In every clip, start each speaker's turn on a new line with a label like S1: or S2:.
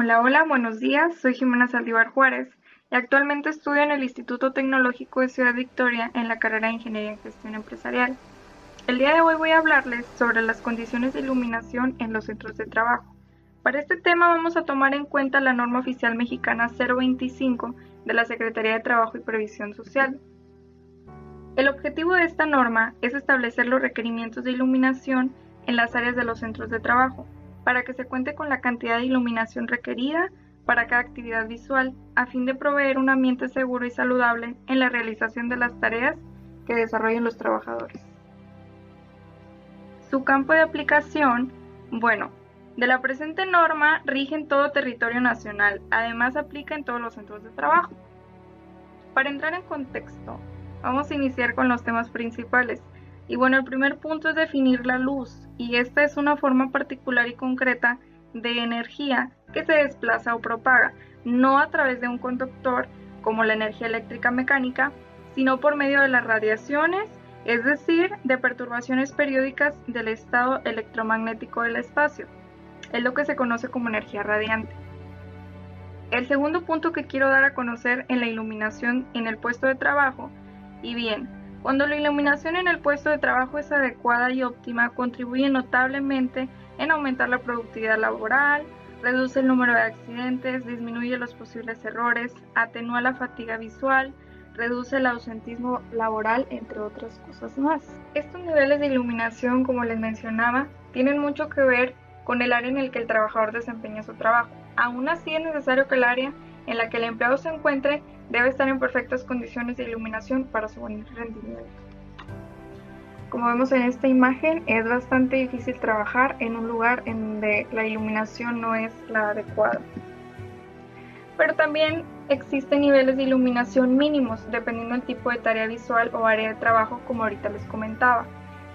S1: Hola, hola, buenos días. Soy Jimena Saldívar Juárez y actualmente estudio en el Instituto Tecnológico de Ciudad Victoria en la carrera de Ingeniería en Gestión Empresarial. El día de hoy voy a hablarles sobre las condiciones de iluminación en los centros de trabajo. Para este tema vamos a tomar en cuenta la norma oficial mexicana 025 de la Secretaría de Trabajo y Previsión Social. El objetivo de esta norma es establecer los requerimientos de iluminación en las áreas de los centros de trabajo, para que se cuente con la cantidad de iluminación requerida para cada actividad visual, a fin de proveer un ambiente seguro y saludable en la realización de las tareas que desarrollen los trabajadores. Su campo de aplicación, de la presente norma rige en todo territorio nacional, además aplica en todos los centros de trabajo. Para entrar en contexto, vamos a iniciar con los temas principales. El primer punto es definir la luz, y esta es una forma particular y concreta de energía que se desplaza o propaga, no a través de un conductor como la energía eléctrica mecánica, sino por medio de las radiaciones, es decir, de perturbaciones periódicas del estado electromagnético del espacio. Es lo que se conoce como energía radiante. El segundo punto que quiero dar a conocer en la iluminación en el puesto de trabajo, cuando la iluminación en el puesto de trabajo es adecuada y óptima, contribuye notablemente en aumentar la productividad laboral, reduce el número de accidentes, disminuye los posibles errores, atenúa la fatiga visual, reduce el ausentismo laboral, entre otras cosas más. Estos niveles de iluminación, como les mencionaba, tienen mucho que ver con el área en el que el trabajador desempeña su trabajo. Aún así, es necesario que el área en la que el empleado se encuentre debe estar en perfectas condiciones de iluminación para su buen rendimiento. Como vemos en esta imagen, es bastante difícil trabajar en un lugar en donde la iluminación no es la adecuada. Pero también existen niveles de iluminación mínimos, dependiendo del tipo de tarea visual o área de trabajo, como ahorita les comentaba.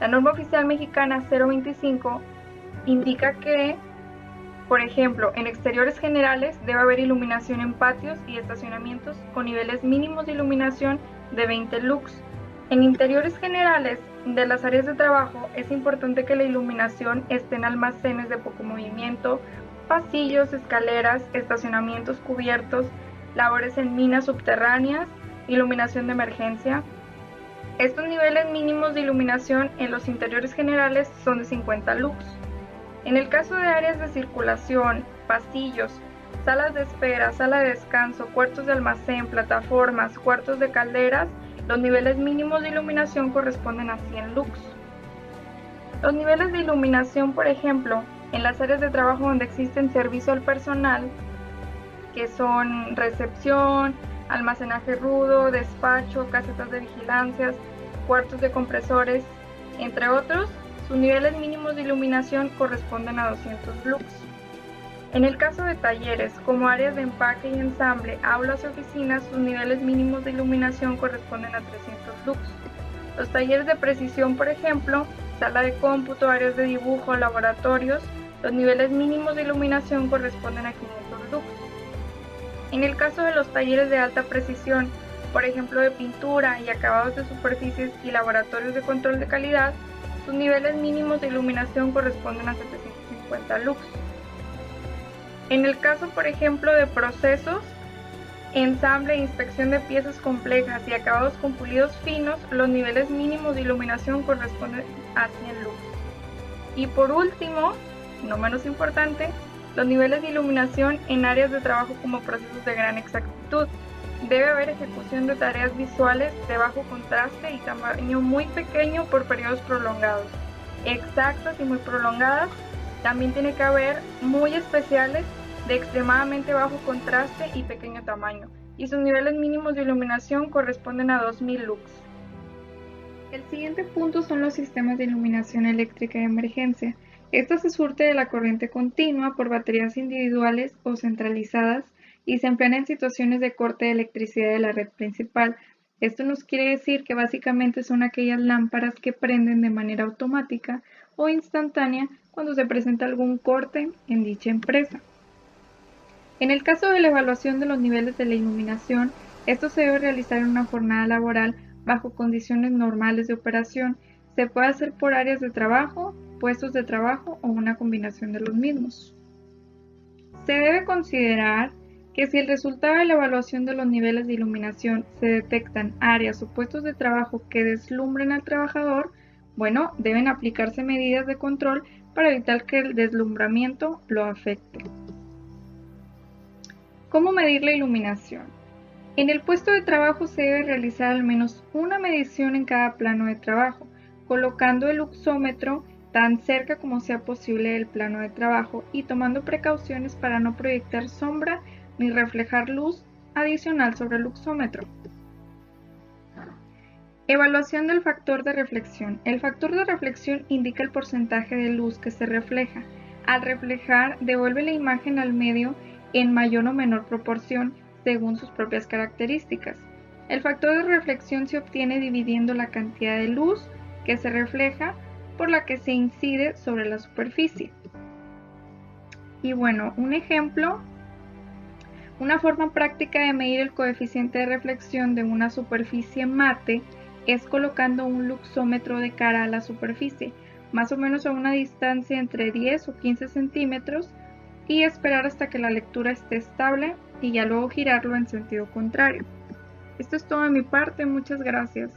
S1: La norma oficial mexicana 025 indica que, por ejemplo, en exteriores generales debe haber iluminación en patios y estacionamientos con niveles mínimos de iluminación de 20 lux. En interiores generales de las áreas de trabajo es importante que la iluminación esté en almacenes de poco movimiento, pasillos, escaleras, estacionamientos cubiertos, labores en minas subterráneas, iluminación de emergencia. Estos niveles mínimos de iluminación en los interiores generales son de 50 lux. En el caso de áreas de circulación, pasillos, salas de espera, sala de descanso, cuartos de almacén, plataformas, cuartos de calderas, los niveles mínimos de iluminación corresponden a 100 lux. Los niveles de iluminación, por ejemplo, en las áreas de trabajo donde existen servicio al personal, que son recepción, almacenaje rudo, despacho, casetas de vigilancias, cuartos de compresores, entre otros, sus niveles mínimos de iluminación corresponden a 200 lux. En el caso de talleres, como áreas de empaque y ensamble, aulas y oficinas, sus niveles mínimos de iluminación corresponden a 300 lux. Los talleres de precisión, por ejemplo, sala de cómputo, áreas de dibujo, laboratorios, los niveles mínimos de iluminación corresponden a 500 lux. En el caso de los talleres de alta precisión, por ejemplo de pintura y acabados de superficies y laboratorios de control de calidad, sus niveles mínimos de iluminación corresponden a 750 lux. En el caso, por ejemplo, de procesos, ensamble e inspección de piezas complejas y acabados con pulidos finos, los niveles mínimos de iluminación corresponden a 100 lux. Y por último, no menos importante, los niveles de iluminación en áreas de trabajo como procesos de gran exactitud. Debe haber ejecución de tareas visuales de bajo contraste y tamaño muy pequeño por periodos prolongados. Exactas y muy prolongadas. También tiene que haber muy especiales de extremadamente bajo contraste y pequeño tamaño. Y sus niveles mínimos de iluminación corresponden a 2000 lux. El siguiente punto son los sistemas de iluminación eléctrica de emergencia. Esta se surte de la corriente continua por baterías individuales o centralizadas y se emplean en situaciones de corte de electricidad de la red principal. Esto nos quiere decir que básicamente son aquellas lámparas que prenden de manera automática o instantánea cuando se presenta algún corte en dicha empresa. En el caso de la evaluación de los niveles de la iluminación, esto se debe realizar en una jornada laboral bajo condiciones normales de operación. Se puede hacer por áreas de trabajo, puestos de trabajo o una combinación de los mismos. Se debe considerar que si el resultado de la evaluación de los niveles de iluminación se detectan áreas o puestos de trabajo que deslumbren al trabajador, bueno, deben aplicarse medidas de control para evitar que el deslumbramiento lo afecte. ¿Cómo medir la iluminación? En el puesto de trabajo se debe realizar al menos una medición en cada plano de trabajo, colocando el luxómetro tan cerca como sea posible del plano de trabajo y tomando precauciones para no proyectar sombra ni reflejar luz adicional sobre el luxómetro. Evaluación del factor de reflexión. El factor de reflexión indica el porcentaje de luz que se refleja. Al reflejar, devuelve la imagen al medio en mayor o menor proporción según sus propias características. El factor de reflexión se obtiene dividiendo la cantidad de luz que se refleja por la que se incide sobre la superficie. Y bueno, un ejemplo, una forma práctica de medir el coeficiente de reflexión de una superficie mate es colocando un luxómetro de cara a la superficie, más o menos a una distancia entre 10 o 15 centímetros, y esperar hasta que la lectura esté estable y ya luego girarlo en sentido contrario. Esto es todo de mi parte, muchas gracias.